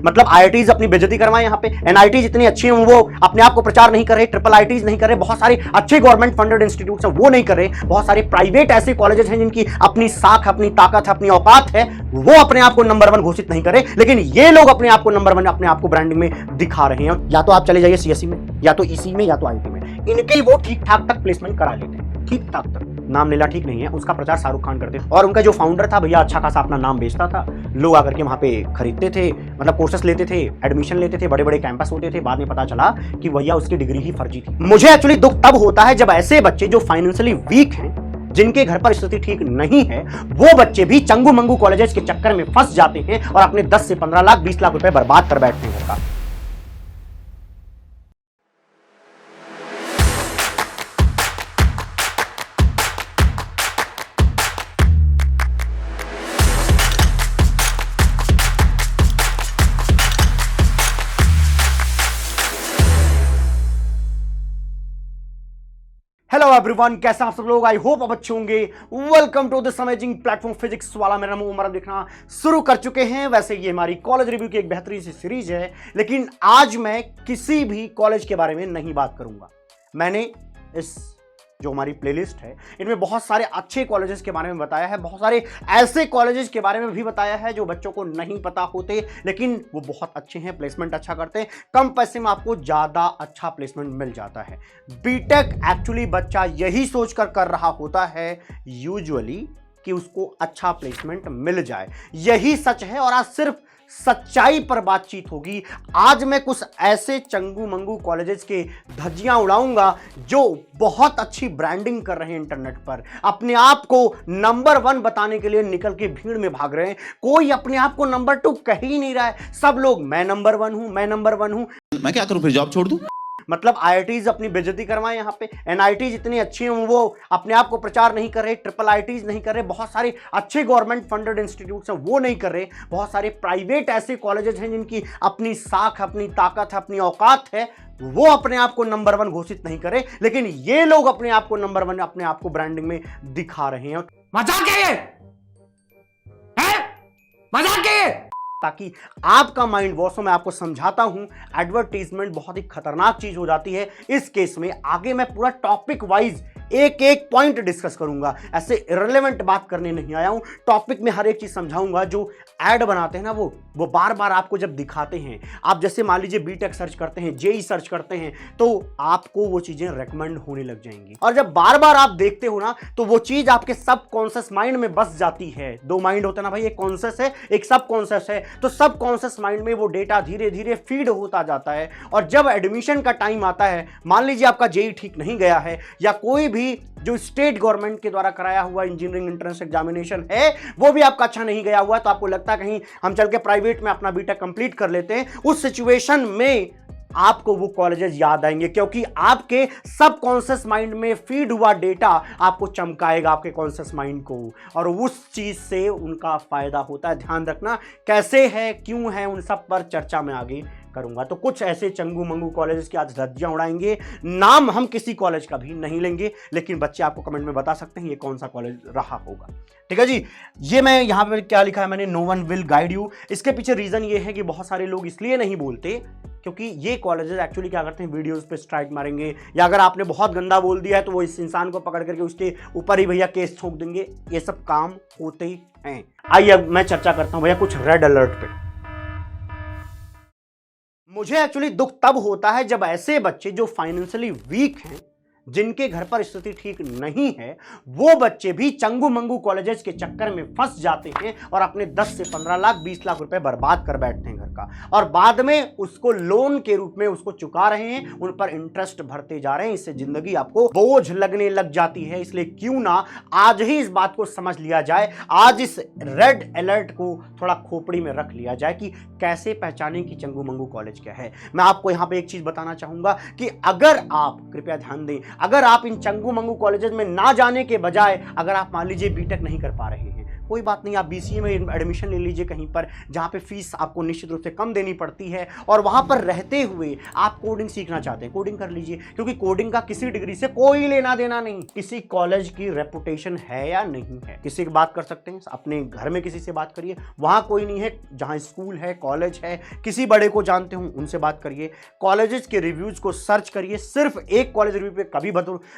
मतलब आईआईटीज अपनी बेइज्जती करवाएं यहाँ पे, एनआईटीज इतनी अच्छी हैं वो अपने आप को प्रचार नहीं कर रहे, ट्रिपल आईटीज नहीं कर रहे, बहुत सारे अच्छे गवर्नमेंट फंडेड इंस्टीट्यूट हैं वो नहीं कर रहे, बहुत सारे प्राइवेट ऐसे कॉलेजेस हैं जिनकी अपनी साख, अपनी ताकत, अपनी औकात है, वो अपने आप को नंबर 1 घोषित नहीं करे, लेकिन ये लोग अपने आप को नंबर 1 अपने आप को ब्रांडिंग में दिखा रहे हैं। या तो आप चले जाइए सीएससी में, या तो ईसी में, या तो आईटी में, इनके वो ठीक ठाक तक प्लेसमेंट करा लेते हैं, ठीक ठाक तक। नाम लेना ठीक नहीं है, उसका प्रचार शाहरुख खान करते थे और उनका जो फाउंडर था भैया अच्छा खासा अपना नाम बेचता था, लोग आकर के वहां पे खरीदते थे, मतलब कोर्सेस लेते थे, एडमिशन लेते थे, बड़े बड़े कैंपस होते थे, बाद में पता चला कि भैया उसकी डिग्री ही फर्जी थी। मुझे एक्चुअली दुख तब होता है जब ऐसे बच्चे जो फाइनेंशियली वीक हैं, जिनके घर पर स्थिति ठीक नहीं है, वो बच्चे भी चंगू मंगू कॉलेजेस के चक्कर में फंस जाते हैं और अपने 10 से 15 लाख 20 लाख रुपए बर्बाद कर बैठते हैं घर का। हेलो एवरीवन, कैसे आप सब लोग? आई होप आप अच्छे होंगे। Welcome to this amazing platform physics वाला। मेरा नाम उमर, देखना शुरू कर चुके हैं। वैसे ये हमारी कॉलेज रिव्यू की एक बेहतरीन सी सीरीज है, लेकिन आज मैं किसी भी कॉलेज के बारे में नहीं बात करूंगा। मैंने इस जो हमारी प्लेलिस्ट है इनमें बहुत सारे अच्छे कॉलेजेस के बारे में बताया है, बहुत सारे ऐसे कॉलेजेस के बारे में भी बताया है जो बच्चों को नहीं पता होते, लेकिन वो बहुत अच्छे हैं, प्लेसमेंट अच्छा करते हैं, कम पैसे में आपको ज़्यादा अच्छा प्लेसमेंट मिल जाता है। बीटेक एक्चुअली बच्चा यही सोचकर कर रहा होता है यूजुअली कि उसको अच्छा प्लेसमेंट मिल जाए, यही सच है। और आज सिर्फ सच्चाई पर बातचीत होगी। आज मैं कुछ ऐसे चंगू मंगू कॉलेजेस के धज्जियां उड़ाऊंगा जो बहुत अच्छी ब्रांडिंग कर रहे हैं इंटरनेट पर, अपने आप को नंबर 1 बताने के लिए निकल के भीड़ में भाग रहे हैं। कोई अपने आप को नंबर 2 कह ही नहीं रहा है, सब लोग मैं नंबर 1 हूं, मैं नंबर 1 हूं। मैं क्या करूं, फिर जॉब छोड़ दूं? मतलब आईआईटीज अपनी बेइज्जती करवाएं यहाँ पे, एनआईटीज इतनी अच्छी हैं वो अपने आप को प्रचार नहीं कर रहे, ट्रिपल आईटीज नहीं कर रहे, बहुत सारे अच्छे गवर्नमेंट फंडेड इंस्टीट्यूट्स हैं वो नहीं कर रहे, बहुत सारे प्राइवेट ऐसे कॉलेजेस हैं जिनकी अपनी साख, अपनी ताकत, अपनी औकात है, वो अपने आप को नंबर 1 घोषित नहीं करे, लेकिन ये लोग अपने आप को नंबर 1 अपने आप को ब्रांडिंग में दिखा रहे हैं। मजाक है, मजाक है। ताकि आपका माइंड वॉश हो, मैं आपको समझाता हूं, एडवर्टीजमेंट बहुत ही खतरनाक चीज हो जाती है इस केस में। आगे मैं पूरा टॉपिक वाइज एक एक पॉइंट डिस्कस करूंगा, ऐसे इररिलेवेंट बात करने नहीं आया हूं। टॉपिक में हर एक चीज समझाऊंगा। जो ऐड बनाते हैं ना वो बार बार आपको जब दिखाते हैं, आप जैसे मान लीजिए बीटेक सर्च करते हैं, जेई सर्च करते हैं, तो आपको वो चीजें रेकमेंड होने लग जाएंगी। और जब बार बार आप देखते हो ना, तो वो चीज आपके सब कॉन्शियस माइंड में बस जाती है। 2 माइंड होता है ना भाई, एक कॉन्शियस है, एक सब कॉन्शियस है। तो सब कॉन्शियस माइंड में वो डेटा धीरे धीरे फीड होता जाता है। और जब एडमिशन का टाइम आता है, मान लीजिए आपका जेई ठीक नहीं गया है, या कोई भी जो स्टेट गवर्नमेंट के द्वारा कराया हुआ इंजीनियरिंग एंट्रेंस एग्जामिनेशन है वो भी आपका अच्छा नहीं गया हुआ, तो आपको लगता है कहीं हम चल के प्राइवेट में अपना बीटेक कंप्लीट कर लेते हैं। उस सिचुएशन में आपको वो कॉलेजेस याद आएंगे, क्योंकि आपके सबकॉन्शियस माइंड में फीड हुआ डेटा आपको चमकाएगा, आपके कॉन्शियस माइंड को, और उस चीज से उनका फायदा होता है। ध्यान रखना, कैसे है, क्यों है, उन सब पर चर्चा में आगे करूंगा। तो कुछ ऐसे चंगू मंगू कॉलेजेस की आज धज्जियां उड़ाएंगे। नाम हम किसी कॉलेज का भी नहीं लेंगे, लेकिन बच्चे आपको कमेंट में बता सकते हैं ये कौन सा कॉलेज रहा होगा। ठीक है जी। ये मैं यहां पे क्या लिखा है मैंने, no one will guide you. इसके पीछे रीजन ये है कि बहुत सारे लोग इसलिए नहीं बोलते क्योंकि ये कॉलेजेस एक्चुअली क्या करते हैं, वीडियोस पे स्ट्राइक मारेंगे, या अगर आपने बहुत गंदा बोल दिया है तो वो इस इंसान को पकड़ करके उसके ऊपर ही भैया केस ठोक देंगे। ये सब काम होते हैं। आइए अब मैं चर्चा करता हूं भैया कुछ रेड अलर्ट पे। मुझे एक्चुअली दुख तब होता है जब ऐसे बच्चे जो फाइनेंशियली वीक हैं, जिनके घर पर स्थिति ठीक नहीं है, वो बच्चे भी चंगू मंगू कॉलेजेस के चक्कर में फंस जाते हैं और अपने 10 से 15 लाख 20 लाख रुपए बर्बाद कर बैठते हैं घर का, और बाद में उसको लोन के रूप में उसको चुका रहे हैं, उन पर इंटरेस्ट भरते जा रहे हैं। इससे जिंदगी आपको बोझ लगने लग जाती है। इसलिए क्यों ना आज ही इस बात को समझ लिया जाए, आज इस रेड अलर्ट को थोड़ा खोपड़ी में रख लिया जाए कि कैसे पहचानें कि चंगू मंगू कॉलेज क्या है। मैं आपको यहां पर एक चीज बताना चाहूंगा कि अगर आप, कृपया ध्यान दें, अगर आप इन चंगू मंगू कॉलेजेस में ना जाने के बजाय अगर आप मान लीजिए बीटेक नहीं कर पा रहे हैं, कोई बात नहीं, आप BCA में एडमिशन ले लीजिए कहीं पर जहाँ पे फीस आपको निश्चित रूप से कम देनी पड़ती है, और वहाँ पर रहते हुए आप कोडिंग सीखना चाहते हैं, कोडिंग कर लीजिए, क्योंकि कोडिंग का किसी डिग्री से कोई लेना देना नहीं। किसी कॉलेज की रेपुटेशन है या नहीं है, किसी की बात कर सकते हैं, अपने घर में किसी से बात करिए, वहाँ कोई नहीं है, जहाँ स्कूल है, कॉलेज है, किसी बड़े को जानते हो उनसे बात करिए, कॉलेजेस के रिव्यूज को सर्च करिए। सिर्फ एक कॉलेज रिव्यू पे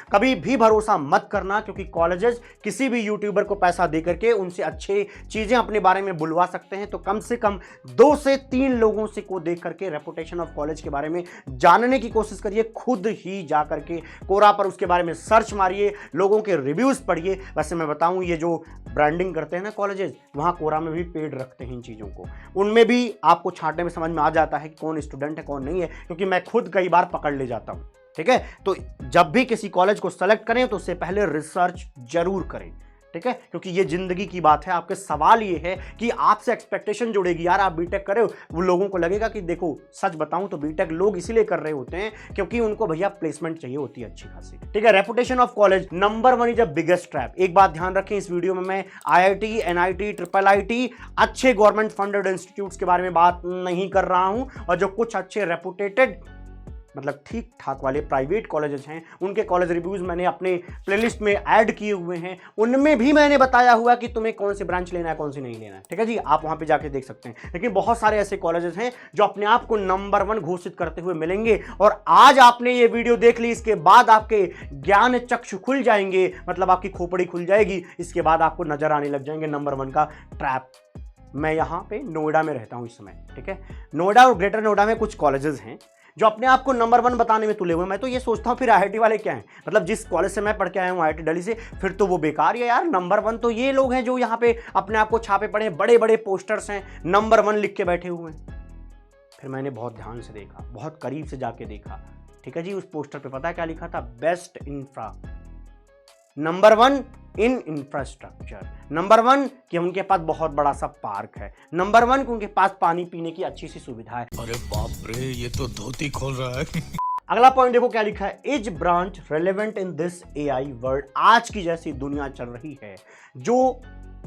कभी भी भरोसा मत करना, क्योंकि कॉलेजेस किसी भी यूट्यूबर को पैसा दे करके उनसे अच्छे चीजें अपने बारे में बुलवा सकते हैं। तो कम से कम 2 से 3 लोगों से को देख करके रेपुटेशन ऑफ कॉलेज के बारे में जानने की कोशिश करिए। खुद ही जा करके कोरा पर उसके बारे में सर्च मारिए, लोगों के रिव्यूज पढ़िए। वैसे मैं बताऊं, ये जो ब्रांडिंग करते हैं ना कॉलेजेस, वहां कोरा में भी पेड रखते हैं इन चीजों को, उनमें भी आपको छांटने में समझ में आ जाता है कि कौन स्टूडेंट है कौन नहीं है, क्योंकि मैं खुद कई बार पकड़ ले जाता हूं। ठीक है, तो जब भी किसी कॉलेज को सेलेक्ट करें तो उससे पहले रिसर्च जरूर करें। ठीक है, क्योंकि ये जिंदगी की बात है। आपके सवाल ये है कि आपसे एक्सपेक्टेशन जुड़ेगी, यार आप बीटेक करे, वो लोगों को लगेगा कि देखो सच बताऊं तो बीटेक लोग इसीलिए कर रहे होते हैं क्योंकि उनको भैया प्लेसमेंट चाहिए होती है अच्छी खासी। ठीक है, reputation of college number 1 is a biggest trap. एक बात ध्यान रखें, इस वीडियो में मैं IIT, NIT, IIIT अच्छे गवर्नमेंट फंडेड इंस्टीट्यूट्स के बारे में बात नहीं कर रहा हूं, और जो कुछ अच्छे रेपुटेटेड मतलब ठीक ठाक वाले प्राइवेट कॉलेजेस हैं उनके कॉलेज रिव्यूज मैंने अपने प्लेलिस्ट में ऐड किए हुए हैं। उनमें भी मैंने बताया हुआ कि तुम्हें कौन सी ब्रांच लेना है कौन सी नहीं लेना है। ठीक है जी, आप वहां पे जाके देख सकते हैं। लेकिन बहुत सारे ऐसे कॉलेजेस हैं जो अपने आप को नंबर 1 घोषित करते हुए मिलेंगे, और आज आपने ये वीडियो देख ली, इसके बाद आपके ज्ञान चक्षु खुल जाएंगे, मतलब आपकी खोपड़ी खुल जाएगी। इसके बाद आपको नजर आने लग जाएंगे नंबर 1 का ट्रैप। मैं यहाँ पे नोएडा में रहता हूँ इस समय। ठीक है, नोएडा और ग्रेटर नोएडा में कुछ कॉलेजेस हैं जो अपने आप को नंबर 1 बताने में तुले हुए। मैं तो ये सोचता हूँ फिर IIT वाले क्या हैं, मतलब जिस कॉलेज से मैं पढ़ के आया हूँ IIT दिल्ली से, फिर तो वो बेकार है यार। नंबर 1 तो ये लोग हैं जो यहाँ पे अपने आप को छापे पड़े, बड़े बड़े पोस्टर्स हैं, नंबर 1 लिख के बैठे हुए हैं। फिर मैंने बहुत ध्यान से देखा, बहुत करीब से जाके देखा। ठीक है जी, उस पोस्टर पे पता है क्या लिखा था? Best infra, number 1 in infrastructure, number 1 कि उनके पास बहुत बड़ा सा पार्क है, नंबर 1 कि उनके पास पानी पीने की अच्छी सी सुविधा है। अरे बाप रे, ये तो धोती खोल रहा है। अगला पॉइंट देखो क्या लिखा है, is branch relevant in this AI world. आज की जैसी दुनिया चल रही है, जो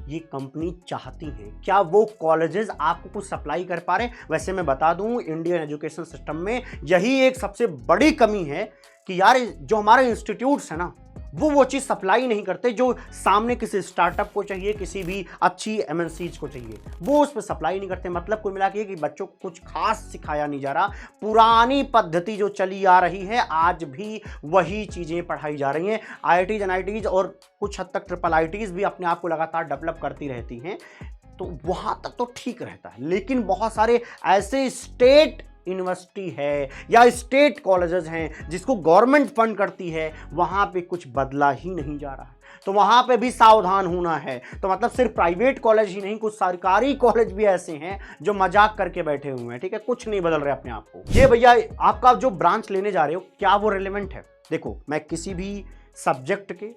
ये कंपनी चाहती है, क्या वो कॉलेजेस आपको कुछ सप्लाई कर पा रहे हैं? वैसे मैं बता दूं, इंडियन एजुकेशन सिस्टम में यही एक सबसे बड़ी कमी है कि यार जो हमारे इंस्टीट्यूट्स है ना, वो चीज सप्लाई नहीं करते जो सामने किसी स्टार्टअप को चाहिए, किसी भी अच्छी MNCs को चाहिए, वो उस पर सप्लाई नहीं करते। मतलब कुल मिला के कि बच्चों को कुछ खास सिखाया नहीं जा रहा, पुरानी पद्धति जो चली आ रही है आज भी वही चीजें पढ़ाई जा रही हैं। IITs, NITs और कुछ हद तक IIITs भी अपने आप को लगातार डेवलप करती रहती हैं, तो वहां तक तो ठीक रहता है। लेकिन बहुत सारे ऐसे स्टेट यूनिवर्सिटी है या स्टेट कॉलेजेस हैं जिसको गवर्नमेंट फंड करती है, वहां पे कुछ बदला ही नहीं जा रहा है, तो वहां पे भी सावधान होना है। तो मतलब सिर्फ प्राइवेट कॉलेज ही नहीं, कुछ सरकारी कॉलेज भी ऐसे हैं जो मजाक करके बैठे हुए हैं। ठीक है, कुछ नहीं बदल रहे अपने आप को। ये भैया आपका जो ब्रांच लेने जा रहे हो, क्या वो रिलेवेंट है? देखो, मैं किसी भी सब्जेक्ट के,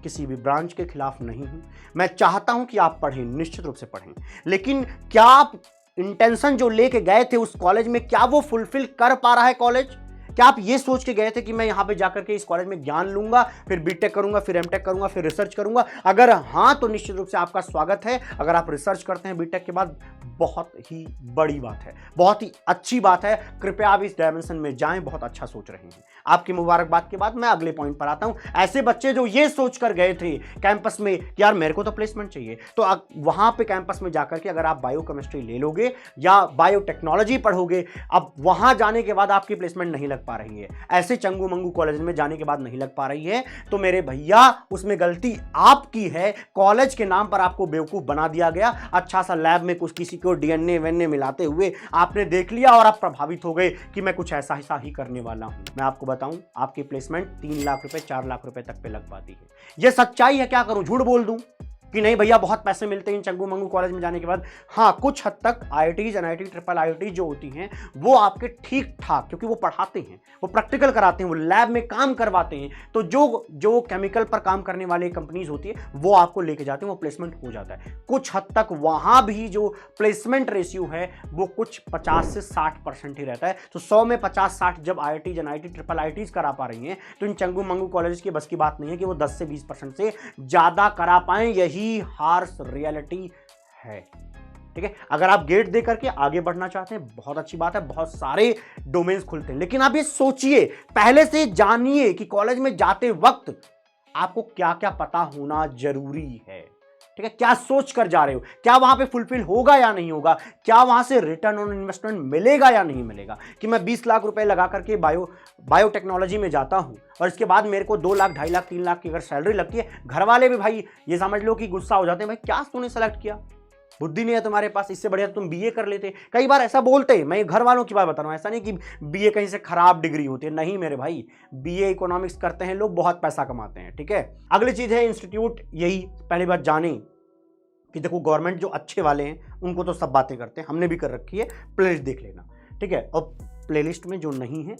किसी भी ब्रांच के खिलाफ नहीं हूं। मैं चाहता हूं कि आप पढ़ें, निश्चित रूप से पढ़ें, लेकिन क्या आप इंटेंशन जो लेके गए थे उस कॉलेज में, क्या वो फुलफिल कर पा रहा है कॉलेज? क्या आप ये सोच के गए थे कि मैं यहां पे जाकर के इस कॉलेज में ज्ञान लूंगा, फिर बीटेक करूंगा, फिर एमटेक करूंगा, फिर रिसर्च करूंगा? अगर हां तो निश्चित रूप से आपका स्वागत है। अगर आप रिसर्च करते हैं बीटेक के बाद, बहुत ही बड़ी बात है, बहुत ही अच्छी बात है। कृपया आप इस डायमेंशन में जाएं, बहुत अच्छा सोच रहे हैं। आपकी मुबारकबाद के बाद मैं अगले पॉइंट पर आता हूं। ऐसे बच्चे जो ये सोच कर गए थे कैंपस में कि यार मेरे को तो प्लेसमेंट चाहिए, तो वहां पे कैंपस में जाकर के अगर आप बायोकेमिस्ट्री ले लोगे या बायोटेक्नोलॉजी पढ़ोगे, अब वहां जाने के बाद आपकी प्लेसमेंट नहीं लग पा रही है, ऐसे चंगू मंगू कॉलेज में जाने के बाद नहीं लग पा रही है, तो मेरे भैया उसमें गलती आपकी है। कॉलेज के नाम पर आपको बेवकूफ बना दिया गया। अच्छा सा लैब में कुछ किसी को DNA वेन्ने मिलाते हुए आपने देख लिया और आप प्रभावित हो गए कि मैं कुछ ऐसा ही करने वाला हूं। मैं आपको बताऊं, आपकी प्लेसमेंट 3 लाख रुपए 4 लाख रुपए तक पे लग पाती है। यह सच्चाई है। क्या करूं, झूठ बोल दूं कि नहीं भैया बहुत पैसे मिलते हैं इन चंगू मंगू कॉलेज में जाने के बाद? हाँ, कुछ हद तक IITs, NIT, IIIT जो होती हैं वो आपके ठीक ठाक, क्योंकि वो पढ़ाते हैं, वो प्रैक्टिकल कराते हैं, वो लैब में काम करवाते हैं, तो जो केमिकल पर काम करने वाले कंपनीज होती है वो आपको लेके जाते हैं, वो प्लेसमेंट हो जाता है। कुछ हद तक वहां भी जो प्लेसमेंट रेशियो है वो कुछ 50 से 60% ही रहता है। तो 100 में 50-60 जब IITs, NIT, IIITs करा पा रही हैं, तो इन चंगू मंगू कॉलेज की बस की बात नहीं है कि वो 10 से 20% से ज्यादा करा पाएं। यही ही हार्श रियलिटी है। ठीक है, अगर आप गेट दे करके आगे बढ़ना चाहते हैं बहुत अच्छी बात है, बहुत सारे डोमेन्स खुलते हैं, लेकिन आप ये सोचिए, पहले से जानिए कि कॉलेज में जाते वक्त आपको क्या क्या पता होना जरूरी है। ठीक है, क्या सोच कर जा रहे हो, क्या वहां पे फुलफिल होगा या नहीं होगा, क्या वहां से रिटर्न ऑन इन्वेस्टमेंट मिलेगा या नहीं मिलेगा। कि मैं 20 लाख रुपए लगा करके बायोटेक्नोलॉजी में जाता हूं और इसके बाद मेरे को 2 लाख 2.5 लाख 3 लाख की अगर सैलरी लगती है, घर वाले भी भाई ये समझ लो कि गुस्सा हो जाते हैं, भाई क्या तूने सेलेक्ट किया, बुद्धि नहीं है तुम्हारे पास, इससे बढ़िया तुम बीए कर लेते। कई बार ऐसा बोलते हैं, मैं घर वालों की बात बता रहा हूं, ऐसा नहीं कि बीए कहीं से खराब डिग्री होती है, नहीं मेरे भाई, बीए इकोनॉमिक्स करते हैं लोग, बहुत पैसा कमाते हैं। ठीक है, अगली चीज है इंस्टीट्यूट, यही पहली बात जाने कि देखो गवर्नमेंट जो अच्छे वाले हैं उनको तो सब बातें करते हैं, हमने भी कर रखी है, प्लेलिस्ट देख लेना। ठीक है, और प्लेलिस्ट में जो नहीं है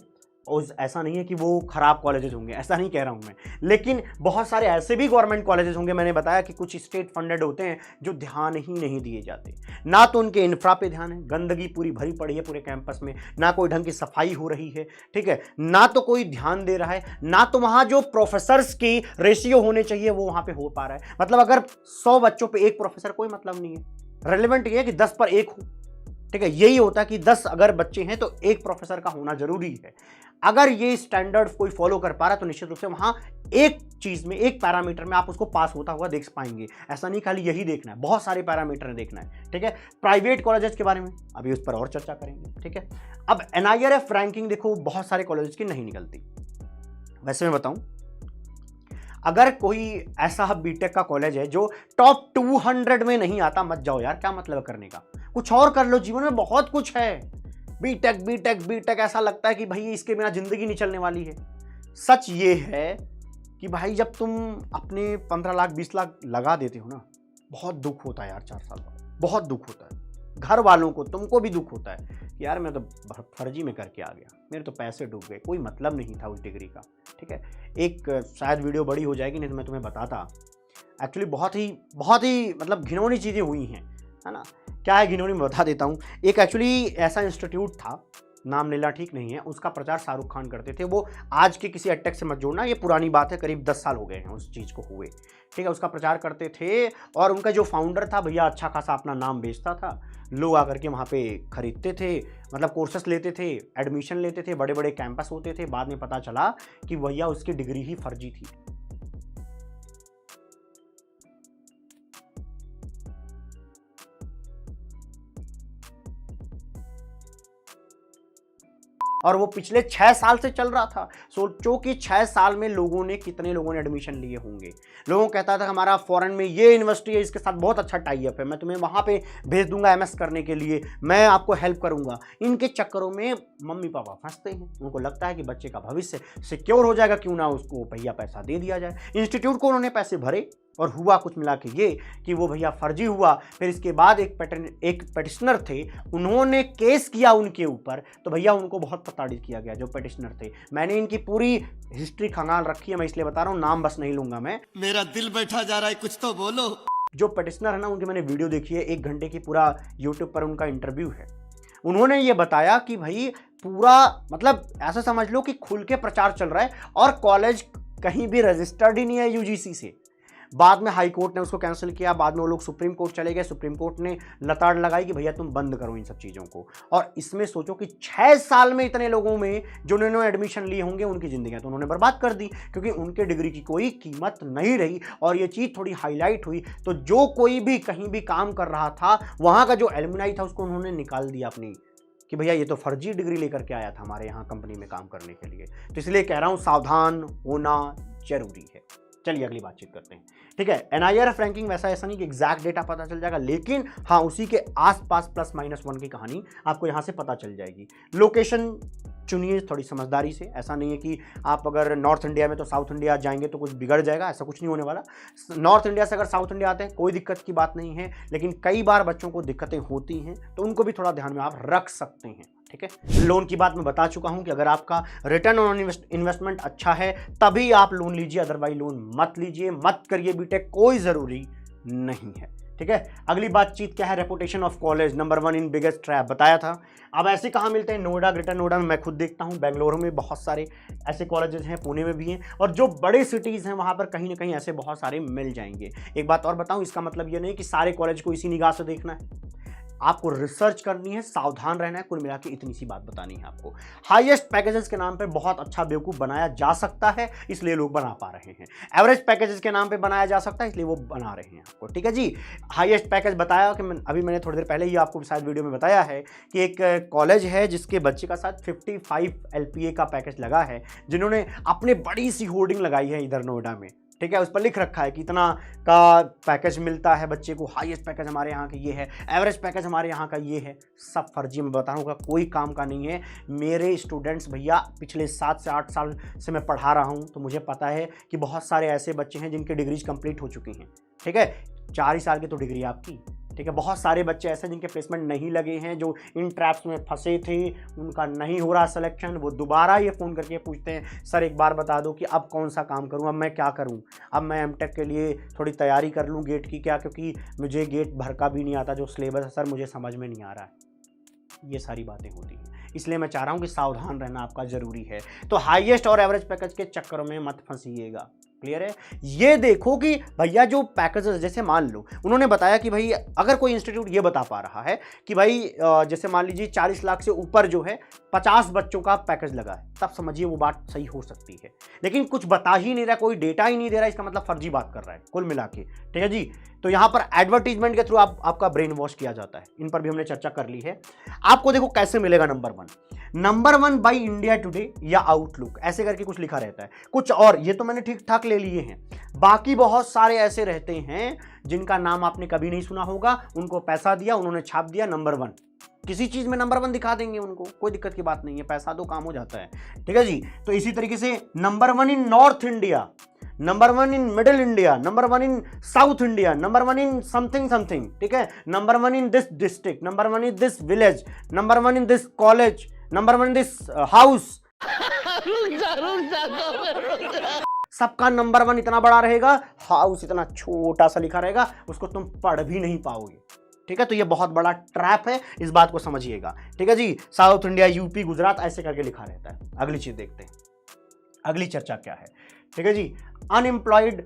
और ऐसा नहीं है कि वो खराब कॉलेजेस होंगे, ऐसा नहीं कह रहा हूं मैं, लेकिन बहुत सारे ऐसे भी गवर्नमेंट कॉलेजेस होंगे, मैंने बताया कि कुछ स्टेट फंडेड होते हैं जो ध्यान ही नहीं दिए जाते, ना तो उनके इंफ्रा पे ध्यान है, गंदगी पूरी भरी पड़ी है पूरे कैंपस में, ना कोई ढंग की सफाई हो रही है। ठीक है, ना तो कोई ध्यान दे रहा है, ना तो वहां जो प्रोफेसर्स की रेशियो होने चाहिए वो वहां पे हो पा रहा है। मतलब अगर 100 बच्चों पे एक प्रोफेसर, कोई मतलब नहीं है, रेलेवेंट ये है कि 10 पर 1 हो। ठीक है, यही होता है कि 10 अगर बच्चे हैं तो एक प्रोफेसर का होना जरूरी है। अगर ये स्टैंडर्ड कोई फॉलो कर पा रहा है तो निश्चित रूप से वहां एक चीज में, एक पैरामीटर में आप उसको पास होता हुआ देख पाएंगे। ऐसा नहीं खाली यही देखना है, बहुत सारे पैरामीटर देखना है। ठीक है, प्राइवेट कॉलेजेस के बारे में अभी उस पर और चर्चा करेंगे। ठीक है, अब NIRF रैंकिंग देखो बहुत सारे कॉलेजेस की नहीं निकलती। वैसे मैं बताऊं, अगर कोई ऐसा बीटेक का कॉलेज है जो टॉप 200 में नहीं आता, मत जाओ यार, क्या मतलब करने का, कुछ और कर लो, जीवन में बहुत कुछ है। बीटेक बीटेक बीटेक ऐसा लगता है कि भाई इसके बिना जिंदगी नहीं चलने वाली है। सच ये है कि भाई जब तुम अपने 15 लाख 20 लाख लगा देते हो ना, बहुत दुख होता है यार, 4 साल बाद बहुत दुख होता है, घर वालों को, तुमको भी दुख होता है कि यार मैं तो फर्जी में करके आ गया, मेरे तो पैसे डूब गए, कोई मतलब नहीं था उस डिग्री का। ठीक है, एक शायद वीडियो बड़ी हो जाएगी, नहीं तो मैं तुम्हें बताता, एक्चुअली बहुत ही मतलब घिनौनी चीज़ें हुई हैं, है ना। क्या है घिनौनी, मैं बता देता हूँ। एक एक्चुअली ऐसा इंस्टीट्यूट था, नाम लेना ठीक नहीं है, उसका प्रचार शाहरुख खान करते थे। वो आज के किसी अटैक से मत जोड़ना, ये पुरानी बात है, करीब 10 साल हो गए हैं उस चीज़ को हुए। ठीक है, उसका प्रचार करते थे और उनका जो फाउंडर था भैया अच्छा खासा अपना नाम बेचता था, लोग आकर के वहाँ पे खरीदते थे, मतलब कोर्सेस लेते थे, एडमिशन लेते थे, बड़े बड़े कैंपस होते थे। बाद में पता चला कि भैया उसकी डिग्री ही फर्जी थी। और वो पिछले 6 साल से चल रहा था। सोचो कि 6 साल में कितने लोगों ने एडमिशन लिए होंगे। लोगों को कहता था हमारा फॉरेन में ये यूनिवर्सिटी है, इसके साथ बहुत अच्छा टाई अप है, मैं तुम्हें वहाँ पे भेज दूंगा MS करने के लिए, मैं आपको हेल्प करूंगा। इनके चक्करों में मम्मी पापा फंसते हैं, उनको लगता है कि बच्चे का भविष्य सिक्योर हो जाएगा, क्यों ना उसको भैया पैसा दे दिया जाए। इंस्टीट्यूट को उन्होंने पैसे भरे और हुआ कुछ मिला के ये कि वो भैया फर्जी हुआ। फिर इसके बाद एक पेटिशनर थे, उन्होंने केस किया उनके ऊपर, तो भैया उनको बहुत प्रताड़ित किया गया जो पेटिशनर थे। मैंने इनकी पूरी हिस्ट्री खंगाल रखी है, मैं इसलिए बता रहा हूँ, नाम बस नहीं लूंगा मैं। मेरा दिल बैठा जा रहा है, कुछ तो बोलो। जो पेटिशनर है ना, उनकी मैंने वीडियो देखी है, 1 घंटे की पूरा यूट्यूब पर उनका इंटरव्यू है। उन्होंने ये बताया कि भाई पूरा मतलब ऐसा समझ लो कि खुल के प्रचार चल रहा है और कॉलेज कहीं भी रजिस्टर्ड ही नहीं है UGC से। बाद में हाई कोर्ट ने उसको कैंसिल किया, बाद में वो लोग सुप्रीम कोर्ट चले गए, सुप्रीम कोर्ट ने लताड़ लगाई कि भैया तुम बंद करो इन सब चीज़ों को। और इसमें सोचो कि 6 साल में इतने लोगों में जो उन्होंने एडमिशन लिए होंगे, उनकी जिंदगी तो उन्होंने बर्बाद कर दी, क्योंकि उनके डिग्री की कोई कीमत नहीं रही। और ये चीज़ थोड़ी हाईलाइट हुई तो जो कोई भी कहीं भी काम कर रहा था, वहाँ का जो एलुमनाई था उसको उन्होंने निकाल दिया अपनी, कि भैया ये तो फर्जी डिग्री लेकर के आया था हमारे यहाँ कंपनी में काम करने के लिए। तो इसलिए कह रहा हूँ सावधान होना जरूरी है। चलिए अगली बातचीत करते हैं। ठीक है, NIRF रैंकिंग वैसा ऐसा नहीं कि एग्जैक्ट डेटा पता चल जाएगा, लेकिन हाँ उसी के आसपास +-1 की कहानी आपको यहाँ से पता चल जाएगी। लोकेशन चुनिए थोड़ी समझदारी से, ऐसा नहीं है कि आप अगर नॉर्थ इंडिया में तो साउथ इंडिया जाएंगे तो कुछ बिगड़ जाएगा, ऐसा कुछ नहीं होने वाला। नॉर्थ इंडिया से अगर साउथ इंडिया आते हैं कोई दिक्कत की बात नहीं है, लेकिन कई बार बच्चों को दिक्कतें होती हैं तो उनको भी थोड़ा ध्यान में आप रख सकते हैं। ठीक है, लोन की बात मैं बता चुका हूं कि अगर आपका रिटर्न ऑन इन्वेस्टमेंट अच्छा है तभी आप लोन लीजिए, अदरवाइज लोन मत लीजिए, मत करिए बीटेक, कोई ज़रूरी नहीं है। ठीक है। अगली बातचीत क्या है, reputation of college number 1 in biggest trap, बताया था। अब ऐसे कहाँ मिलते हैं, नोएडा, ग्रेटर नोएडा में मैं खुद देखता हूँ, बेंगलुरु में बहुत सारे ऐसे कॉलेजेस हैं, पुणे में भी हैं, और जो बड़े सिटीज़ हैं वहाँ पर कहीं ना कहीं ऐसे बहुत सारे मिल जाएंगे। एक बात और बताऊँ, इसका मतलब ये नहीं कि सारे कॉलेज को इसी निगाह से देखना है, आपको रिसर्च करनी है, सावधान रहना है। कुल मिला के इतनी सी बात बतानी है आपको। हाईएस्ट पैकेजेस के नाम पे बहुत अच्छा बेवकूफ़ बनाया जा सकता है, इसलिए लोग बना पा रहे हैं। एवरेज पैकेजेस के नाम पे बनाया जा सकता है, इसलिए वो बना रहे हैं आपको, ठीक है जी। हाईएस्ट पैकेज बताया कि अभी मैंने थोड़ी देर पहले ही आपको शायद वीडियो में बताया है कि एक कॉलेज है जिसके बच्चे का साथ 55 LPA का पैकेज लगा है, जिन्होंने अपने बड़ी सी होर्डिंग लगाई है इधर नोएडा में, ठीक है। उस पर लिख रखा है कि इतना का पैकेज मिलता है बच्चे को, हाईएस्ट पैकेज हमारे यहाँ का ये है, एवरेज पैकेज हमारे यहाँ का ये है। सब फर्जी, मैं बताऊँगा, कोई काम का नहीं है। मेरे स्टूडेंट्स भैया पिछले 7 से 8 साल से मैं पढ़ा रहा हूँ, तो मुझे पता है कि बहुत सारे ऐसे बच्चे हैं जिनकी डिग्रीज कंप्लीट हो चुकी हैं, ठीक है। 4 ही साल की तो डिग्री आपकी, ठीक है। बहुत सारे बच्चे ऐसे जिनके प्लेसमेंट नहीं लगे हैं, जो इन ट्रैप्स में फंसे थे, उनका नहीं हो रहा सिलेक्शन, वो दोबारा ये फ़ोन करके पूछते हैं, सर एक बार बता दो कि अब कौन सा काम करूं, अब मैं क्या करूं, अब मैं एमटेक के लिए थोड़ी तैयारी कर लूं गेट की क्या, क्योंकि मुझे गेट भर का भी नहीं आता, जो सिलेबस है सर मुझे समझ में नहीं आ रहा है। ये सारी बातें होती हैं, इसलिए मैं चाह रहा हूं कि सावधान रहना आपका ज़रूरी है। तो हाईएस्ट और एवरेज पैकेज के चक्करों में मत फंसिएगा, क्लियर है। ये देखो कि भैया जो पैकेजेस, जैसे मान लो उन्होंने बताया कि भाई अगर कोई इंस्टीट्यूट ये बता पा रहा है कि भाई जैसे मान लीजिए 40 लाख से ऊपर जो है 50 बच्चों का पैकेज लगा है, तब समझिए वो बात सही हो सकती है। लेकिन कुछ बता ही नहीं रहा, कोई डेटा ही नहीं दे रहा, इसका मतलब फर्जी बात कर रहा है कुल मिला के, ठीक है जी। तो यहाँ पर एडवर्टीजमेंट के थ्रू आपका ब्रेन वॉश किया जाता है, इन पर भी हमने चर्चा कर ली है। आपको देखो कैसे मिलेगा नंबर 1 बाई इंडिया टुडे या आउटलुक, ऐसे करके कुछ लिखा रहता है। कुछ और ये तो मैंने ठीक ठाक ले लिए हैं, बाकी बहुत सारे ऐसे रहते हैं जिनका नाम आपने कभी नहीं सुना होगा, उनको पैसा दिया, उन्होंने छाप दिया नंबर 1, किसी चीज में नंबर 1 दिखा देंगे उनको, कोई दिक्कत की बात नहीं है, पैसा दो काम हो जाता है, ठीक है जी। तो इसी तरीके से number 1 in north India, number 1 in middle India, number 1 in south India, number 1 in something something, ठीक है, number 1 in this district, number 1 in this village, number 1 in this college, number 1 in this house. सबका number 1 इतना बड़ा रहेगा, house इतना छोटा सा लिखा रहेगा, उसको तुम पढ़ भी नहीं पाओगे, ठीक है। तो ये बहुत बड़ा ट्रैप है, इस बात को समझिएगा, ठीक है जी। साउथ इंडिया, यूपी, गुजरात ऐसे करके लिखा रहता है। अगली चीज देखते हैं, अगली चर्चा क्या है, ठीक है जी। अनएम्प्लॉयड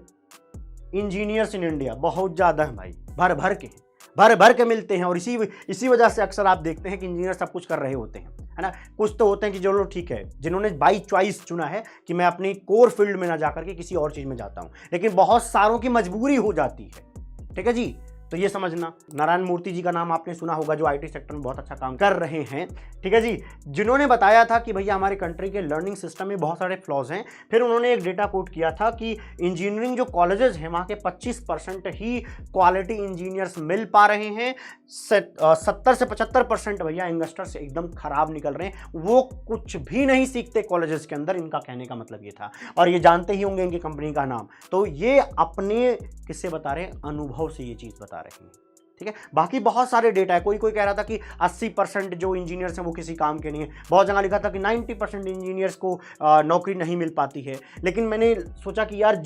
इंजीनियर्स इन इंडिया बहुत ज्यादा है भाई, भर भर के हैं, भर भर के मिलते हैं, और इसी वजह से अक्सर आप देखते हैं कि इंजीनियर सब कुछ कर रहे होते हैं, है ना। कुछ तो होते हैं कि जो लोग ठीक है, जिन्होंने बाई चॉइस चुना है कि मैं अपनी कोर फील्ड में ना जाकर के किसी और चीज में जाता हूं, लेकिन बहुत सारों की मजबूरी हो जाती है, ठीक है जी। तो ये समझना, नारायण मूर्ति जी का नाम आपने सुना होगा, जो आईटी सेक्टर में बहुत अच्छा काम कर रहे हैं, ठीक है जी, जिन्होंने बताया था कि भैया हमारे कंट्री के लर्निंग सिस्टम में बहुत सारे फ्लॉज हैं। फिर उन्होंने एक डेटा कोट किया था कि इंजीनियरिंग जो कॉलेजेस हैं वहाँ के 25% ही क्वालिटी इंजीनियर्स मिल पा रहे हैं, 70 से 75% भैया यंगस्टर से एकदम खराब निकल रहे हैं, वो कुछ भी नहीं सीखते कॉलेजेस के अंदर। इनका कहने का मतलब ये था, और ये जानते ही होंगे इनकी कंपनी का नाम, तो ये अपने किससे बता रहे हैं, अनुभव से ये चीज़ बता रहे हैं, ठीक है। बाकी बहुत सारे डेटा है, कोई कह रहा था कि 80% जो इंजीनियर्स हैं वो किसी काम के नहीं है, बहुत जगह लिखा था कि 90% इंजीनियर्स को नौकरी नहीं मिल पाती है। लेकिन मैंने सोचा कि यार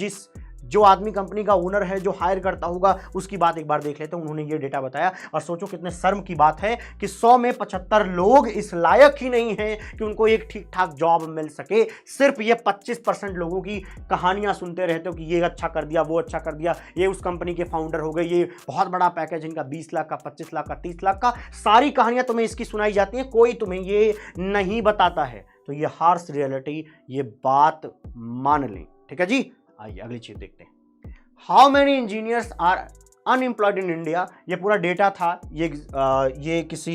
जो आदमी कंपनी का ओनर है, जो हायर करता होगा, उसकी बात एक बार देख लेते हैं। उन्होंने ये डेटा बताया, और सोचो कितने शर्म की बात है कि 100 में 75 लोग इस लायक ही नहीं हैं कि उनको एक ठीक ठाक जॉब मिल सके। सिर्फ ये 25% लोगों की कहानियां सुनते रहते हो कि ये अच्छा कर दिया, वो अच्छा कर दिया, ये उस कंपनी के फाउंडर हो गए, ये बहुत बड़ा पैकेज इनका 20 लाख का, 25 लाख का, 30 लाख का, सारी कहानियां तुम्हें इसकी सुनाई जाती हैं, कोई तुम्हें ये नहीं बताता है। तो ये हार्श रियलिटी, ये बात मान लें, ठीक है जी। आइए अगली चीज देखते हैं, how many engineers are unemployed in India. ये पूरा डेटा था, ये किसी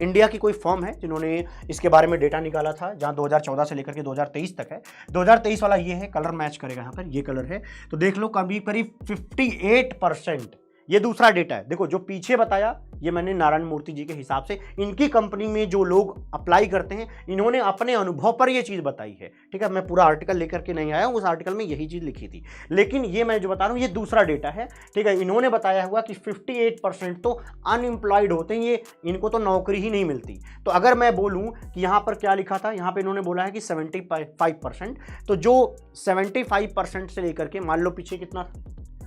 इंडिया की कोई फर्म है जिन्होंने इसके बारे में डेटा निकाला था, जहां 2014 से लेकर के 2023 तक है। 2023 वाला ये है, कलर मैच करेगा यहाँ पर, ये कलर है, तो देख लो करीब 58%। ये दूसरा डेटा है, देखो जो पीछे बताया ये मैंने नारायण मूर्ति जी के हिसाब से, इनकी कंपनी में जो लोग अप्लाई करते हैं, इन्होंने अपने अनुभव पर ये चीज़ बताई है, ठीक है। मैं पूरा आर्टिकल लेकर के नहीं आया हूँ, उस आर्टिकल में यही चीज़ लिखी थी, लेकिन ये मैं जो बता रहा हूँ ये दूसरा डेटा है, ठीक है। इन्होंने बताया हुआ कि 58% तो अनएम्प्लॉयड होते हैं, ये इनको तो नौकरी ही नहीं मिलती। तो अगर मैं बोलूँ कि यहाँ पर क्या लिखा था, यहाँ पर इन्होंने बोला है कि 75%, तो जो 75% से लेकर के मान लो पीछे कितना,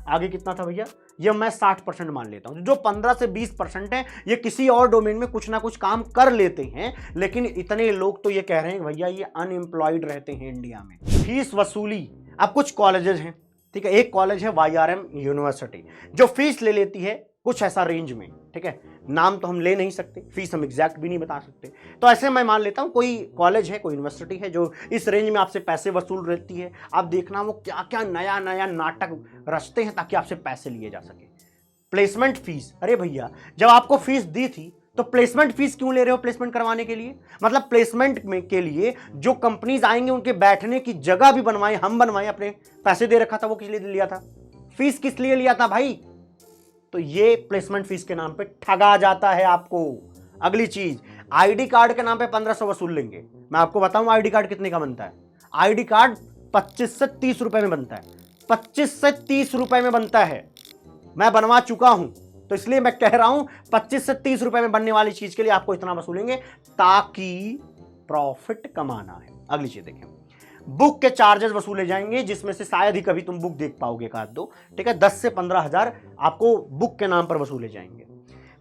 आगे कितना था भैया, ये मैं 60% मान लेता हूं। जो 15 से 20% है ये किसी और डोमेन में कुछ ना कुछ काम कर लेते हैं, लेकिन इतने लोग तो ये कह रहे हैं भैया ये अनएम्प्लॉयड रहते हैं इंडिया में। फीस वसूली, अब कुछ कॉलेजेस हैं, ठीक है, एक कॉलेज है YRM यूनिवर्सिटी जो फीस ले लेती है कुछ ऐसा रेंज में, ठीक है, नाम तो हम ले नहीं सकते, फीस हम एग्जैक्ट भी नहीं बता सकते, तो ऐसे मैं मान लेता हूं कोई कॉलेज है, कोई यूनिवर्सिटी है जो इस रेंज में आपसे पैसे वसूल रहती है। आप देखना वो क्या क्या नया नया नाटक रचते हैं ताकि आपसे पैसे लिए जा सके। प्लेसमेंट फीस, अरे भैया जब आपको फीस दी थी तो प्लेसमेंट फीस क्यों ले रहे हो प्लेसमेंट करवाने के लिए? मतलब प्लेसमेंट में के लिए जो कंपनीज आएंगे उनके बैठने की जगह भी बनवाए, हम बनवाए, अपने पैसे दे रखा था, वो किस लिए लिया था? फीस किस लिए लिया था भाई? तो ये प्लेसमेंट फीस के नाम पे ठगा जाता है आपको। अगली चीज, आईडी कार्ड के नाम पे 1500 वसूल लेंगे। मैं आपको बताऊं आईडी कार्ड कितने का बनता है? आईडी कार्ड 25 से 30 रुपए में बनता है, 25 से 30 रुपए में बनता है। मैं बनवा चुका हूं तो इसलिए मैं कह रहा हूं 25 से 30 रुपए में बनने वाली चीज के लिए आपको इतना वसूलेंगे ताकि प्रॉफिट कमाना है। अगली चीज देखें, बुक के चार्जेस वसूले जाएंगे जिसमें से शायद ही कभी तुम बुक देख पाओगे एक आध दो, ठीक है, 10 से 15 हजार आपको बुक के नाम पर वसूले जाएंगे।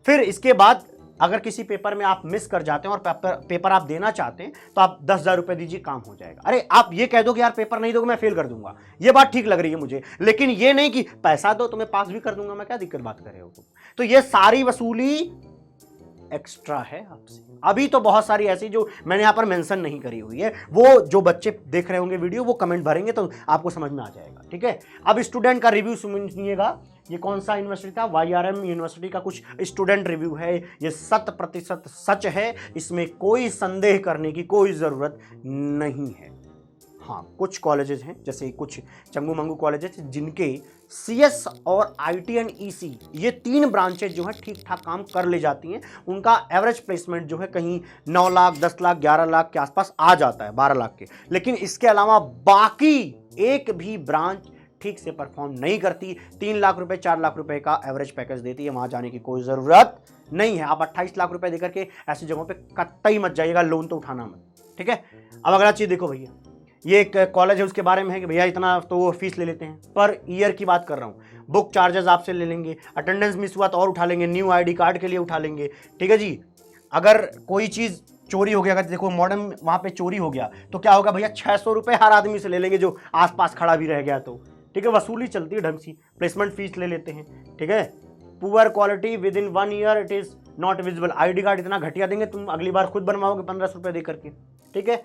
फिर इसके बाद अगर किसी पेपर में आप मिस कर जाते हैं और पेपर आप देना चाहते हैं तो आप 10,000 रुपए दीजिए, काम हो जाएगा। अरे आप ये कह दो कि यार पेपर नहीं दोगे मैं फेल कर दूंगा, ये बात ठीक लग रही है मुझे, लेकिन ये नहीं कि पैसा दो तो मैं पास भी कर दूंगा, मैं क्या दिक्कत बात कर रहे हो तुम? तो ये सारी वसूली एक्स्ट्रा है आपसे। अभी तो बहुत सारी ऐसी जो मैंने यहां पर मेंशन नहीं करी हुई है, वो जो बच्चे देख रहे होंगे वीडियो वो कमेंट भरेंगे तो आपको समझ में आ जाएगा, ठीक है। अब स्टूडेंट का रिव्यू सुनिएगा। ये कौन सा यूनिवर्सिटी था? YRM यूनिवर्सिटी का कुछ स्टूडेंट रिव्यू है। ये 100% सच है, इसमें कोई संदेह करने की कोई जरूरत नहीं है। हाँ, कुछ कॉलेजेस हैं जैसे कुछ चंगू मंगू कॉलेजेस जिनके CS और IT एंड EC ये 3 ब्रांचेज जो है ठीक ठाक काम कर ले जाती हैं, उनका एवरेज प्लेसमेंट जो है कहीं 9 लाख 10 लाख 11 लाख के आसपास आ जाता है, 12 लाख के। लेकिन इसके अलावा बाकी एक भी ब्रांच ठीक से परफॉर्म नहीं करती। 3 लाख रुपए 4 लाख रुपए का एवरेज पैकेज देती है, वहां जाने की कोई जरूरत नहीं है। आप 28 लाख रुपए देकर के ऐसी जगहों पे कतई मत जाइएगा, लोन तो उठाना मत, ठीक है। अब अगला चीज देखो भैया, ये एक कॉलेज है उसके बारे में है कि भैया इतना तो वो फीस ले लेते हैं, पर ईयर की बात कर रहा हूँ। बुक चार्जेस आपसे ले लेंगे, अटेंडेंस मिस हुआ तो और उठा लेंगे, न्यू ID कार्ड के लिए उठा लेंगे, ठीक है जी। अगर कोई चीज चोरी हो गया, अगर देखो मॉडर्न वहां पे चोरी हो गया तो क्या होगा भैया, 600 रुपए हर आदमी से ले लेंगे जो आसपास खड़ा भी रह गया तो, ठीक है। वसूली चलती है ढंग सी, प्लेसमेंट फीस ले लेते हैं, ठीक है। Poor quality with in 1 year it is not visible, ID card इतना घटिया देंगे तुम अगली बार खुद बनवाओगे 1500 रुपए दे करके, ठीक है।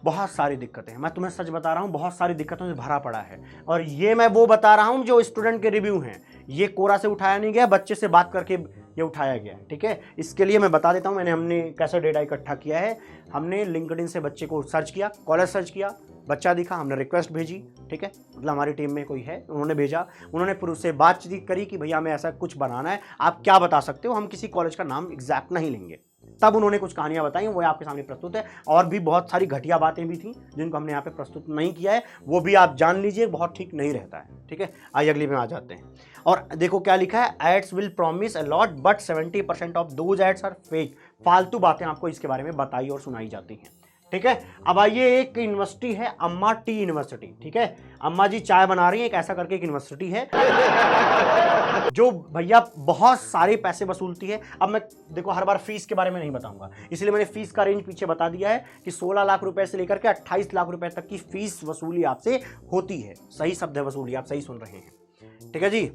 बहुत सारी दिक्कतें हैं, मैं तुम्हें सच बता रहा हूं, बहुत सारी दिक्कतों से भरा पड़ा है। और ये मैं वो बता रहा हूं जो स्टूडेंट के रिव्यू हैं, ये कोरा से उठाया नहीं गया, बच्चे से बात करके ये उठाया गया, ठीक है। इसके लिए मैं बता देता हूं हमने कैसे डेटा इकट्ठा किया है। हमने लिंक्डइन से बच्चे को सर्च किया, कॉलेज सर्च किया, बच्चा दिखा, हमने रिक्वेस्ट भेजी, ठीक है, मतलब हमारी टीम में कोई है, उन्होंने भेजा, उन्होंने फिर उससे बातचीत करी कि भैया हमें ऐसा कुछ बनाना है, आप क्या बता सकते हो। हम किसी कॉलेज का नाम एग्जैक्ट नहीं लेंगे। तब उन्होंने कुछ कहानियां बताई, वो आपके सामने प्रस्तुत है। और भी बहुत सारी घटिया बातें भी थी जिनको हमने यहाँ पे प्रस्तुत नहीं किया है, वो भी आप जान लीजिए, बहुत ठीक नहीं रहता है, ठीक है। आइए अगली में आ जाते हैं और देखो क्या लिखा है, ads will promise a lot but 70% of those ads are fake. फालतू बातें आपको इसके बारे में बताई और सुनाई जाती हैं, ठीक है। अब आइए, एक यूनिवर्सिटी है अम्मा टी यूनिवर्सिटी, ठीक है। अम्मा जी चाय बना रही है, एक ऐसा करके एक यूनिवर्सिटी है जो भैया बहुत सारे पैसे वसूलती है। अब मैं देखो हर बार फीस के बारे में नहीं बताऊंगा, इसलिए मैंने फीस का रेंज पीछे बता दिया है कि 16 लाख रुपए से लेकर के 28 लाख रुपए तक की फीस वसूली आपसे होती है। सही शब्द है वसूली, आप सही सुन रहे हैं, ठीक है जी।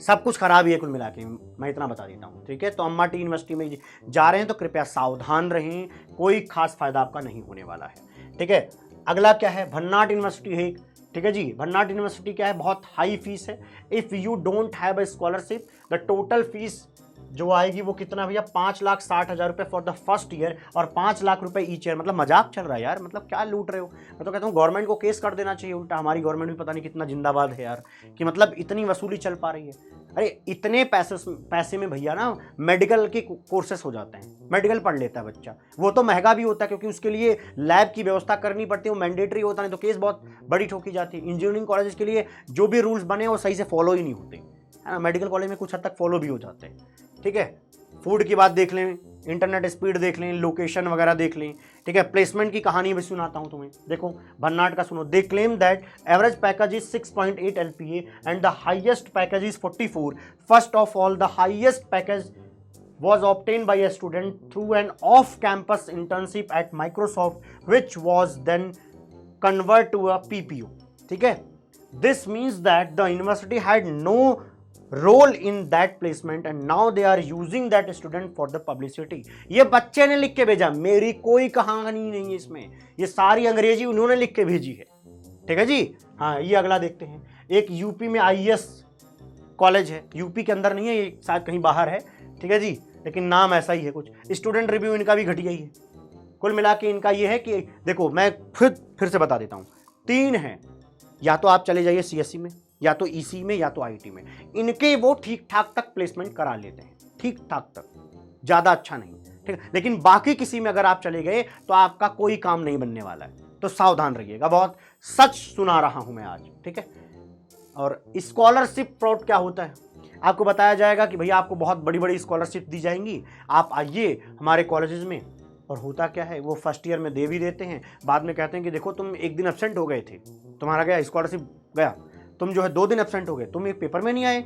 सब कुछ खराब ही है कुल मिला के, मैं इतना बता देता हूँ, ठीक है। तो अम्मा टी यूनिवर्सिटी में जा रहे हैं तो कृपया सावधान रहें, कोई खास फायदा आपका नहीं होने वाला है, ठीक है। अगला क्या है, भन्नाट यूनिवर्सिटी है, ठीक है जी। भन्नाट यूनिवर्सिटी क्या है, बहुत हाई फीस है। If you don't have a scholarship the total fees जो आएगी वो कितना भैया, 5,60,000 रुपए फॉर द फर्स्ट ईयर और 5 लाख रुपए ईच ईयर। मतलब मजाक चल रहा है यार, मतलब क्या लूट रहे हो। मैं तो कहता हूँ गवर्नमेंट को केस कर देना चाहिए उल्टा। हमारी गवर्नमेंट भी पता नहीं कितना जिंदाबाद है यार, कि मतलब इतनी वसूली चल पा रही है। अरे इतने पैसे में भैया ना मेडिकल के कोर्सेस हो जाते हैं, मेडिकल पढ़ लेता है बच्चा। वो तो महंगा भी होता है क्योंकि उसके लिए लैब की व्यवस्था करनी पड़ती है, वो मैंडेटरी होता है, तो केस बहुत बड़ी ठोकी जाती है। इंजीनियरिंग कॉलेज के लिए जो भी रूल्स बने वो सही से फॉलो ही नहीं होते, है ना। मेडिकल कॉलेज में कुछ हद तक फॉलो भी हो जाते हैं, ठीक है। फूड की बात देख लें, इंटरनेट स्पीड देख लें, लोकेशन वगैरह देख लें, ठीक है। प्लेसमेंट की कहानी भी सुनाता हूं तुम्हें, देखो भन्नाट का सुनो। They claim that average package is 6.8 LPA and the highest package is 44। First of all the highest package was obtained by a student through an off-campus internship at Microsoft, which was then converted to a PPO. ठीक है, this means that the university had no role in that placement and now they are using that student for the publicity. ये बच्चे ने लिख के भेजा, मेरी कोई कहानी नहीं है इसमें, ये सारी अंग्रेजी उन्होंने लिख के भेजी है, ठीक है जी। हाँ, ये अगला देखते हैं। एक यूपी में IAS कॉलेज है, यूपी के अंदर नहीं है, ये शायद कहीं बाहर है, ठीक है जी, लेकिन नाम ऐसा ही है कुछ। स्टूडेंट रिव्यू इनका भी घटिया ही है। कुल मिला के इनका ये है कि देखो, मैं फिर से बता देता हूँ, 3 हैं, या तो आप चले जाइए CSE में, या तो EC में, या तो IT में। इनके वो ठीक ठाक तक प्लेसमेंट करा लेते हैं, ठीक ठाक तक, ज़्यादा अच्छा नहीं, ठीक है। लेकिन बाकी किसी में अगर आप चले गए तो आपका कोई काम नहीं बनने वाला है, तो सावधान रहिएगा। बहुत सच सुना रहा हूँ मैं आज, ठीक है। और स्कॉलरशिप फ्रॉड क्या होता है आपको बताया जाएगा कि भैया आपको बहुत बड़ी बड़ी स्कॉलरशिप दी जाएंगी, आप आइए हमारे कॉलेजेस में। और होता क्या है, वो फर्स्ट ईयर में दे भी देते हैं, बाद में कहते हैं कि देखो तुम एक दिन एब्सेंट हो गए थे, तुम्हारा गया स्कॉलरशिप गया, तुम जो है 2 दिन एब्सेंट हो गए, तुम एक पेपर में नहीं आए,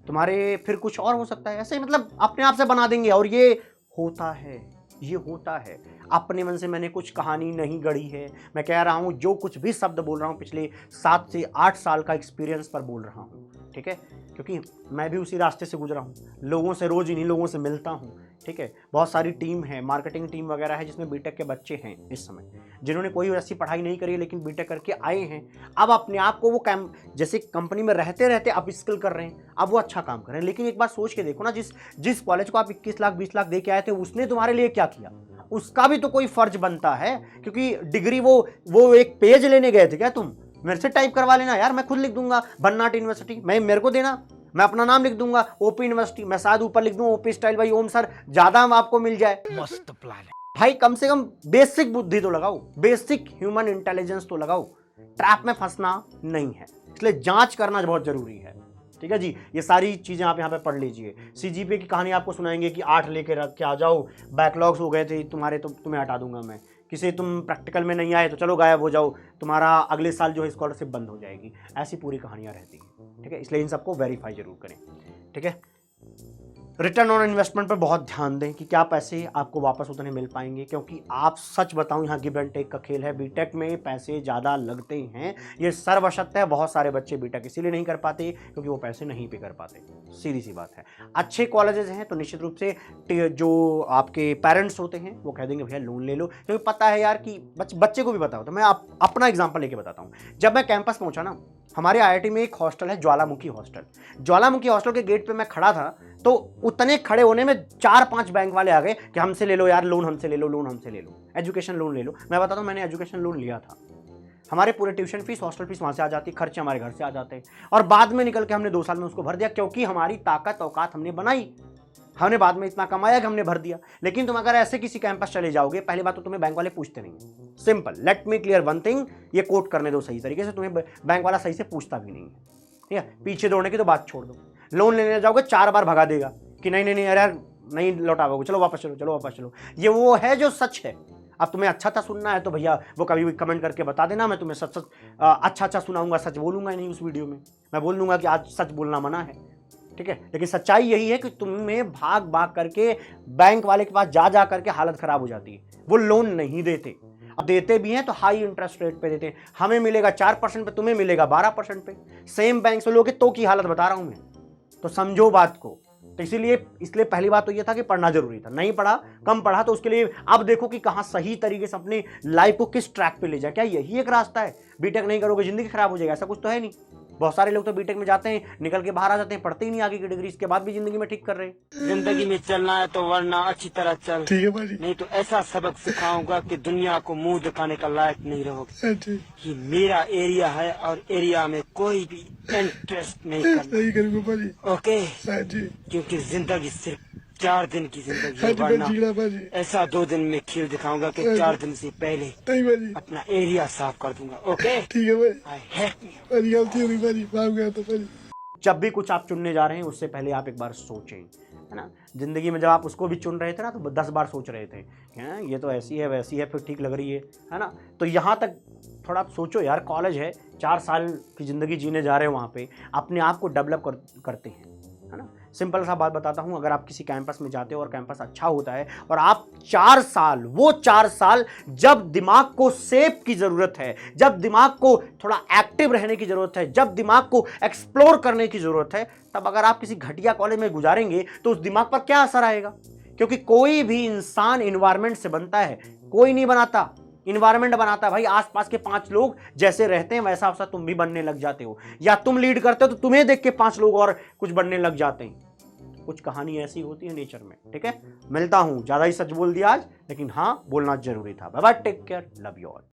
तुम्हारे फिर कुछ और हो सकता है, ऐसे ही मतलब अपने आप से बना देंगे। और ये होता है, ये होता है। अपने मन से मैंने कुछ कहानी नहीं गढ़ी है, मैं कह रहा हूँ जो कुछ भी शब्द बोल रहा हूँ पिछले 7 से 8 साल का एक्सपीरियंस पर बोल रहा हूँ, ठीक है। क्योंकि मैं भी उसी रास्ते से गुजरा हूँ, लोगों से रोज़ इन्हीं लोगों से मिलता हूँ, ठीक है। बहुत सारी टीम है, मार्केटिंग टीम वगैरह है, जिसमें बीटेक के बच्चे हैं इस समय, जिन्होंने कोई ऐसी पढ़ाई नहीं करी लेकिन बीटेक करके आए हैं। अब अपने आप को वो जैसे कंपनी में रहते रहते अप स्किल कर रहे हैं, अब वो अच्छा काम कर रहे हैं। लेकिन एक बार सोच के देखो ना, जिस कॉलेज को आप 21 लाख 20 लाख दे के आए थे, उसने तुम्हारे लिए क्या किया, उसका भी तो कोई फर्ज बनता है। क्योंकि डिग्री वो एक पेज लेने गए थे क्या तुम, मेरे से टाइप करवा लेना यार, मैं खुद लिख दूंगा भन्नाट यूनिवर्सिटी, मेरे को देना, मैं अपना नाम लिख दूंगा ओपी यूनिवर्सिटी, मैं शायद ऊपर लिख दूं OP style by Om sir, ज्यादा आपको मिल जाए। मस्त प्लान है भाई, कम से कम बेसिक बुद्धि तो लगाओ, बेसिक ह्यूमन इंटेलिजेंस तो लगाओ, ट्रैप में फंसना नहीं है, इसलिए जांच करना बहुत जरूरी है, ठीक है जी। ये सारी चीजें आप यहाँ पे पढ़ लीजिए। CGPA की कहानी आपको सुनाएंगे कि 8 लेके रख के आ जाओ, बैकलॉग्स हो गए थे तुम्हारे तो तुम्हें हटा दूंगा मैं, किसी तुम प्रैक्टिकल में नहीं आए तो चलो गायब हो जाओ, तुम्हारा अगले साल जो है स्कॉलरशिप बंद हो जाएगी, ऐसी पूरी कहानियाँ रहती हैं, ठीक है। इसलिए इन सबको वेरीफाई जरूर करें, ठीक है। रिटर्न ऑन इन्वेस्टमेंट पर बहुत ध्यान दें कि क्या पैसे आपको वापस उतने मिल पाएंगे, क्योंकि आप सच बताऊं, यहाँ गिव एंड टेक का खेल है। बीटेक में पैसे ज़्यादा लगते हैं, ये सर्वशक्त है। बहुत सारे बच्चे बीटेक इसीलिए नहीं कर पाते क्योंकि वो पैसे नहीं पे कर पाते, सीधी सी बात है। अच्छे कॉलेजेस हैं तो निश्चित रूप से जो आपके पेरेंट्स होते हैं वो कह देंगे भैया लोन ले लो, क्योंकि पता है यार कि बच्चे को भी पता होता है। मैं अपना एग्जाम्पल लेके बताता हूँ। जब मैं कैंपस पहुँचा ना, हमारे IIT में एक हॉस्टल है, ज्वालामुखी हॉस्टल। ज्वालामुखी हॉस्टल के गेट पे मैं खड़ा था तो उतने खड़े होने में 4-5 बैंक वाले आ गए कि हमसे ले लो यार लोन, हमसे ले लो लोन, हमसे ले लो, एजुकेशन लोन ले लो। मैं बताता हूँ, मैंने एजुकेशन लोन लिया था, हमारे पूरे ट्यूशन फीस, हॉस्टल फीस वहाँ से आ जाती, खर्चे हमारे घर से आ जाते, और बाद में निकल के हमने 2 साल में उसको भर दिया, क्योंकि हमारी ताकत औकात हमने बनाई, हमने बाद में इतना कमाया कि हमने भर दिया। लेकिन तुम अगर ऐसे किसी कैंपस चले जाओगे, पहली बात तो तुम्हें बैंक वाले पूछते नहीं, simple, let me clear one thing, ये कोट करने दो सही तरीके से, तुम्हें बैंक वाला सही से पूछता भी नहीं है, ठीक है। पीछे दौड़ने की तो बात छोड़ दो, लोन लेने जाओगे 4 बार भगा देगा कि नहीं अरे यार नहीं लौटा पाओगे, चलो वापस चलो। ये वो है जो सच है। अब तुम्हें अच्छा सुनना है तो भैया वो कभी भी कमेंट करके बता देना, मैं तुम्हें सच अच्छा सुनाऊंगा, सच बोलूंगा ही नहीं उस वीडियो में। मैं बोल दूंगा कि आज सच बोलना मना है, ठीक है। लेकिन सच्चाई यही है कि तुम्हें भाग करके बैंक वाले के पास जा करके हालत खराब हो जाती है। वो लोन नहीं देते, अब देते भी हैं तो हाई इंटरेस्ट रेट पे देते हैं। हमें मिलेगा 4% पे, तुम्हें मिलेगा 12% पे। सेम बैंक से लोगे तो की हालत बता रहा हूं मैं, तो समझो बात को। तो इसलिए पहली बात तो ये था कि पढ़ना जरूरी था, नहीं पढ़ा, कम पढ़ा, तो उसके लिए अब देखो कि कहाँ सही तरीके से अपनी लाइफ को किस ट्रैक पे ले जाए। क्या यही एक रास्ता है? बीटेक नहीं करोगे जिंदगी खराब हो जाएगा, ऐसा कुछ तो है नहीं। बहुत सारे लोग तो बीटेक में जाते हैं, निकल के बाहर आ जाते हैं, पढ़ते ही नहीं आगे की डिग्री, इसके बाद भी जिंदगी में ठीक कर रहे हैं। जिंदगी में चलना है तो वरना अच्छी तरह चल, ठीक है भाजी, नहीं तो ऐसा सबक सिखाऊंगा कि दुनिया को मुंह दिखाने का लायक नहीं रहोगे। ये मेरा एरिया है और एरिया में कोई भी इंटरेस्ट नहीं करना। सही करूंगा भाजी। ओके जी, क्योंकि जिंदगी सिर्फ 4 दिन की जिंदगी है, भाजी वरना भाजी ऐसा 2 दिन में खेल दिखाऊंगा कि 4 दिन से पहले नहीं भाजी, अपना एरिया साफ कर दूंगा। ओके ठीक है भाजी, आई हेट यू। भाजी गलती हो गई भाजी, माफ गया तो भाजी। जब भी कुछ आप चुनने जा रहे हैं उससे पहले आप एक बार सोचें, है ना। ज़िंदगी में जब आप उसको भी चुन रहे थे ना तो 10 बार सोच रहे थे कि हाँ ये तो ऐसी है वैसी है, फिर ठीक लग रही है ना। तो यहाँ तक थोड़ा आप सोचो यार, कॉलेज है, 4 साल की ज़िंदगी जीने जा रहे हो, वहाँ पे अपने आप को डेवलप करते हैं, है ना। सिंपल सा बात बताता हूँ, अगर आप किसी कैंपस में जाते हो और कैंपस अच्छा होता है और आप 4 साल, वो 4 साल जब दिमाग को सेप की ज़रूरत है, जब दिमाग को थोड़ा एक्टिव रहने की ज़रूरत है, जब दिमाग को एक्सप्लोर करने की ज़रूरत है, तब अगर आप किसी घटिया कॉलेज में गुजारेंगे तो उस दिमाग पर क्या असर आएगा। क्योंकि कोई भी इंसान इन्वायरमेंट से बनता है, कोई नहीं बनाता, इन्वायरमेंट बनाता है भाई। आसपास के 5 लोग जैसे रहते हैं वैसा वैसा तुम भी बनने लग जाते हो, या तुम लीड करते हो तो तुम्हें देख के 5 लोग और कुछ बनने लग जाते हैं। कुछ कहानी ऐसी होती है नेचर में, ठीक है। मिलता हूं, ज्यादा ही सच बोल दिया आज, लेकिन हाँ बोलना जरूरी था। Bye bye, take care, love you all.